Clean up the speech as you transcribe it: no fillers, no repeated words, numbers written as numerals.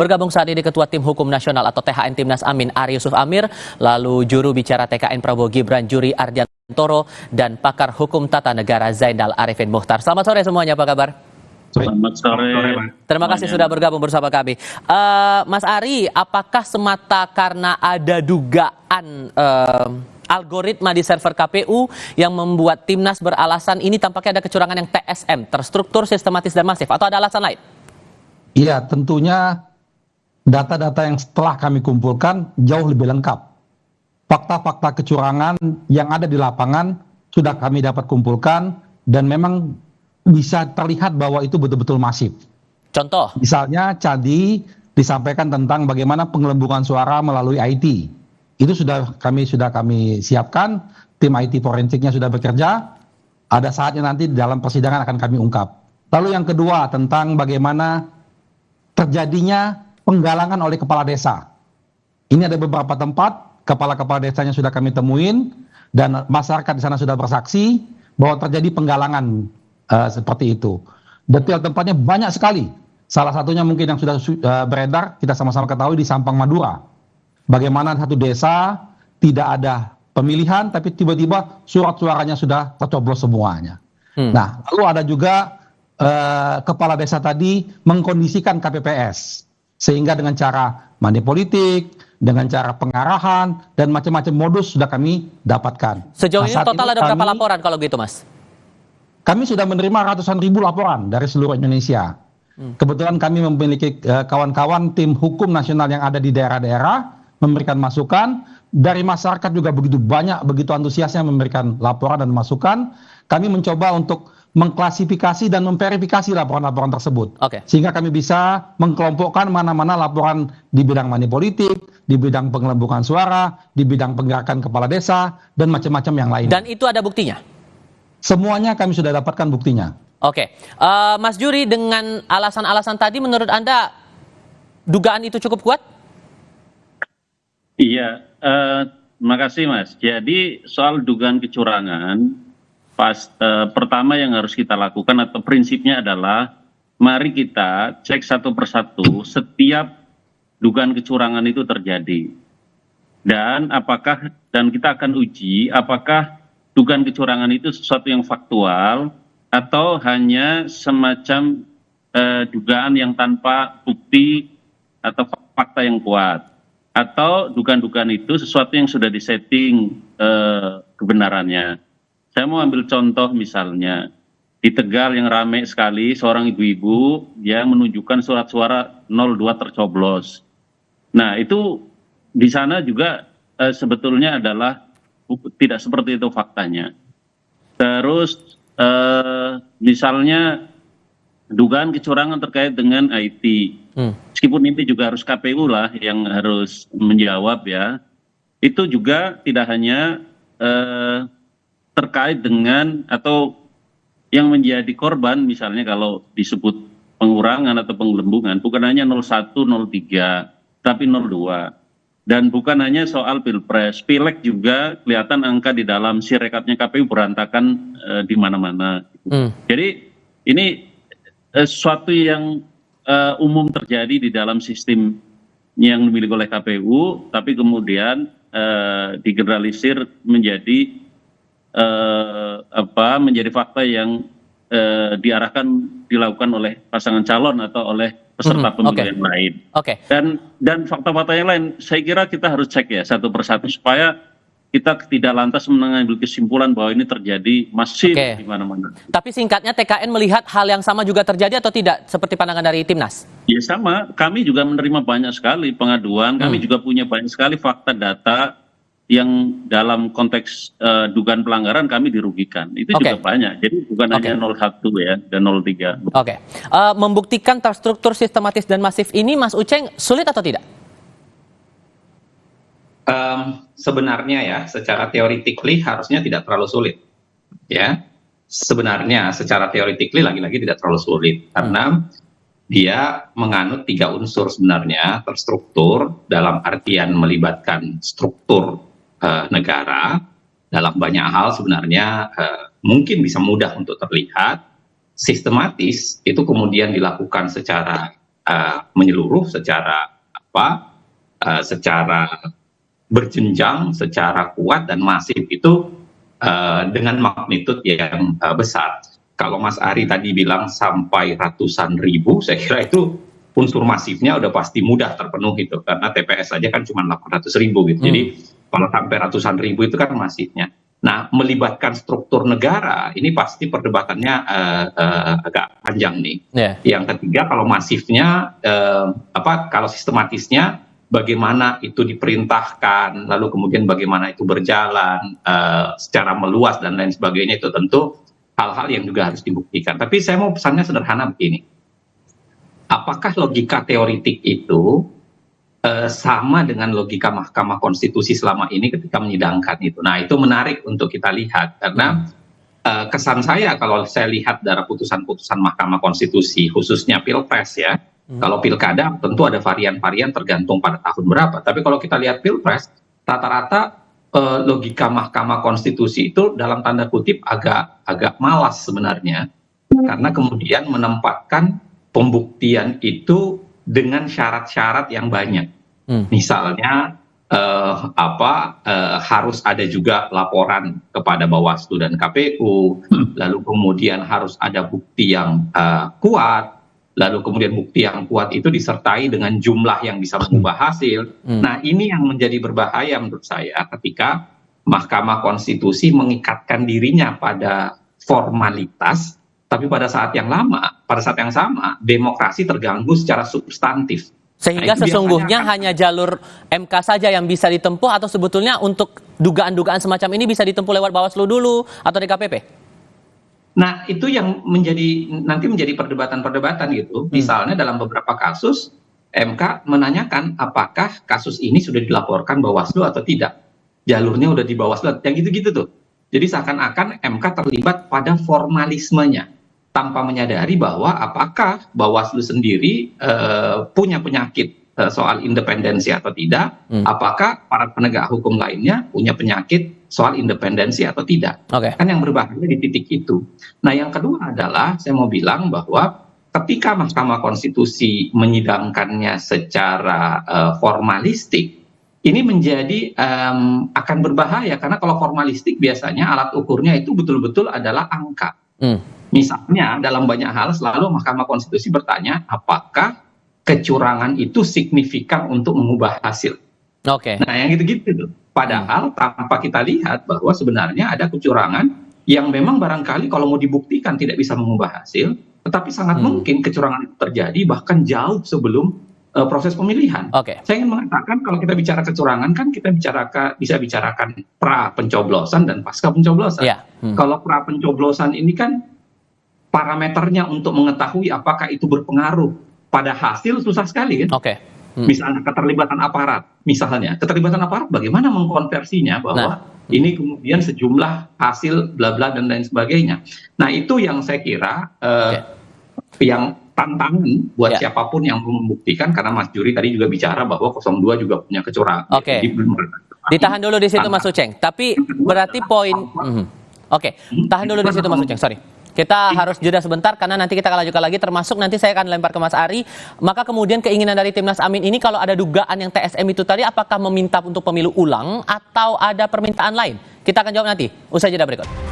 Bergabung saat ini Ketua Tim Hukum Nasional atau THN Timnas Amin Ari Yusuf Amir, lalu juru bicara TKN Prabowo Gibran Juri Ardiantoro, dan pakar hukum tata negara Zainal Arifin Muchtar. Selamat sore semuanya, apa kabar? Selamat sore. Terima kasih sudah bergabung bersama kami. Mas Ari, apakah semata karena ada dugaan algoritma di server KPU yang membuat Timnas beralasan ini tampaknya ada kecurangan yang TSM, terstruktur, sistematis, dan masif, atau ada alasan lain? Iya, tentunya data-data yang setelah kami kumpulkan jauh lebih lengkap. Fakta-fakta kecurangan yang ada di lapangan sudah kami dapat kumpulkan dan memang bisa terlihat bahwa itu betul-betul masif. Contoh? Misalnya tadi disampaikan tentang bagaimana penggelembungan suara melalui IT. Itu sudah kami siapkan, tim IT forensiknya sudah bekerja. Ada saatnya nanti dalam persidangan akan kami ungkap. Lalu yang kedua tentang bagaimana terjadinya penggalangan oleh kepala desa. Ini ada beberapa tempat kepala-kepala desanya sudah kami temuin dan masyarakat di sana sudah bersaksi bahwa terjadi penggalangan seperti itu. Detail tempatnya banyak sekali. Salah satunya mungkin yang sudah beredar, kita sama-sama ketahui di Sampang Madura. Bagaimana satu desa tidak ada pemilihan, tapi tiba-tiba surat suaranya sudah tercoblos semuanya. Nah, lalu ada juga kepala desa tadi mengkondisikan KPPS. Sehingga dengan cara money politik, dengan cara pengarahan, dan macam-macam modus sudah kami dapatkan. Sejauh ini total ada berapa laporan kalau gitu, Mas? Kami sudah menerima ratusan ribu laporan dari seluruh Indonesia. Kebetulan kami memiliki kawan-kawan tim hukum nasional yang ada di daerah-daerah, memberikan masukan. Dari masyarakat juga begitu banyak, begitu antusiasnya memberikan laporan dan masukan. Kami mencoba untuk mengklasifikasi dan memverifikasi laporan-laporan tersebut. Sehingga kami bisa mengkelompokkan mana-mana laporan di bidang money politik, di bidang penggelembungan suara, di bidang penggerakan kepala desa, dan macam-macam yang lain. Dan itu ada buktinya? Semuanya kami sudah dapatkan buktinya. Mas Juri, dengan alasan-alasan tadi menurut Anda dugaan itu cukup kuat? Iya, terima kasih Mas. Jadi soal dugaan kecurangan, pertama yang harus kita lakukan atau prinsipnya adalah mari kita cek satu persatu setiap dugaan kecurangan itu terjadi. Dan kita akan uji apakah dugaan kecurangan itu sesuatu yang faktual atau hanya semacam dugaan yang tanpa bukti atau fakta yang kuat. Atau dugaan-dugaan itu sesuatu yang sudah disetting kebenarannya. Saya mau ambil contoh misalnya, di Tegal yang ramai sekali, seorang ibu-ibu yang menunjukkan surat suara 02 tercoblos. Nah itu di sana juga sebetulnya adalah tidak seperti itu faktanya. Terus misalnya dugaan kecurangan terkait dengan IT. Meskipun ini juga harus KPU lah yang harus menjawab ya. Itu juga tidak hanya terkait dengan atau yang menjadi korban misalnya kalau disebut pengurangan atau penggelembungan bukan hanya 01, 03, tapi 02. Dan bukan hanya soal Pilpres, Pileg juga kelihatan angka di dalam sirekapnya KPU berantakan di mana-mana. Jadi ini sesuatu yang umum terjadi di dalam sistem yang dimiliki oleh KPU, tapi kemudian digeneralisir menjadi fakta yang dilakukan oleh pasangan calon atau oleh peserta pemilu yang lain. Dan fakta-fakta yang lain, saya kira kita harus cek ya satu persatu supaya kita tidak lantas mengambil kesimpulan bahwa ini terjadi masif di mana-mana. Tapi singkatnya TKN melihat hal yang sama juga terjadi atau tidak seperti pandangan dari Timnas? Ya sama, kami juga menerima banyak sekali pengaduan, kami juga punya banyak sekali fakta data yang dalam konteks dugaan pelanggaran kami dirugikan. Itu juga banyak. Jadi bukan hanya 01 ya dan 03. Membuktikan terstruktur, sistematis dan masif ini Mas Uceng sulit atau tidak? Sebenarnya ya secara theoretically harusnya tidak terlalu sulit. Ya. Sebenarnya secara theoretically lagi-lagi tidak terlalu sulit karena dia menganut 3 unsur sebenarnya terstruktur dalam artian melibatkan struktur negara dalam banyak hal sebenarnya mungkin bisa mudah untuk terlihat. Sistematis itu kemudian dilakukan secara menyeluruh secara secara berjenjang, secara kuat dan masif itu dengan magnitud yang besar. Kalau Mas Ari tadi bilang sampai ratusan ribu, saya kira itu unsur masifnya udah pasti mudah terpenuhi itu, karena TPS saja kan cuma 800.000 gitu. Jadi kalau sampai ratusan ribu itu kan masifnya. Nah, melibatkan struktur negara ini pasti perdebatannya agak panjang nih. Yang ketiga, kalau masifnya, kalau sistematisnya, bagaimana itu diperintahkan, lalu kemudian bagaimana itu berjalan secara meluas dan lain sebagainya, itu tentu hal-hal yang juga harus dibuktikan. Tapi saya mau pesannya sederhana begini. Apakah logika teoritik itu sama dengan logika Mahkamah Konstitusi selama ini ketika menyidangkan itu? Nah, itu menarik untuk kita lihat, karena kesan saya kalau saya lihat dari putusan-putusan Mahkamah Konstitusi, khususnya Pilpres ya, kalau Pilkada tentu ada varian-varian tergantung pada tahun berapa, tapi kalau kita lihat Pilpres, rata-rata logika Mahkamah Konstitusi itu dalam tanda kutip agak malas sebenarnya, karena kemudian menempatkan pembuktian itu dengan syarat-syarat yang banyak. Misalnya harus ada juga laporan kepada Bawaslu dan KPU, lalu kemudian harus ada bukti yang kuat, lalu kemudian bukti yang kuat itu disertai dengan jumlah yang bisa mengubah hasil. Nah, ini yang menjadi berbahaya menurut saya ketika Mahkamah Konstitusi mengikatkan dirinya pada formalitas, tapi pada saat yang sama demokrasi terganggu secara substantif. Sehingga sesungguhnya hanya jalur MK saja yang bisa ditempuh, atau sebetulnya untuk dugaan-dugaan semacam ini bisa ditempuh lewat Bawaslu dulu atau DKPP? Nah, itu yang nanti menjadi perdebatan-perdebatan gitu. Misalnya dalam beberapa kasus, MK menanyakan apakah kasus ini sudah dilaporkan Bawaslu atau tidak. Jalurnya udah di Bawaslu, yang gitu-gitu tuh. Jadi seakan-akan MK terlibat pada formalismenya, tanpa menyadari bahwa apakah Bawaslu sendiri punya penyakit soal independensi atau tidak, apakah para penegak hukum lainnya punya penyakit soal independensi atau tidak. Kan yang berbahaya di titik itu. Nah, yang kedua adalah saya mau bilang bahwa ketika Mahkamah Konstitusi menyidangkannya secara formalistik, ini menjadi akan berbahaya, karena kalau formalistik biasanya alat ukurnya itu betul-betul adalah angka. Misalnya dalam banyak hal selalu Mahkamah Konstitusi bertanya apakah kecurangan itu signifikan untuk mengubah hasil. Nah, yang gitu-gitu tuh. Padahal tanpa kita lihat bahwa sebenarnya ada kecurangan yang memang barangkali kalau mau dibuktikan tidak bisa mengubah hasil, tetapi sangat mungkin kecurangan itu terjadi bahkan jauh sebelum proses pemilihan. Saya ingin mengatakan kalau kita bicara kecurangan kan kita bisa bicarakan pra pencoblosan dan pasca pencoblosan. Kalau pra pencoblosan ini kan parameternya untuk mengetahui apakah itu berpengaruh pada hasil susah sekali kan. Misalnya keterlibatan aparat, keterlibatan aparat bagaimana mengkonversinya bahwa ini kemudian sejumlah hasil bla bla dan lain sebagainya. Nah, itu yang saya kira yang tantangan buat siapapun yang membuktikan, karena Mas Juri tadi juga bicara bahwa 02 juga punya kecurangan. Ditahan dulu di situ Mas Uceng. Tapi berarti poin tahan dulu di situ Mas Uceng, sorry. Kita harus jeda sebentar karena nanti kita akan lanjutkan lagi, termasuk nanti saya akan lempar ke Mas Ari. Maka kemudian keinginan dari Timnas Amin ini kalau ada dugaan yang TSM itu tadi, apakah meminta untuk pemilu ulang atau ada permintaan lain? Kita akan jawab nanti usai jeda berikut.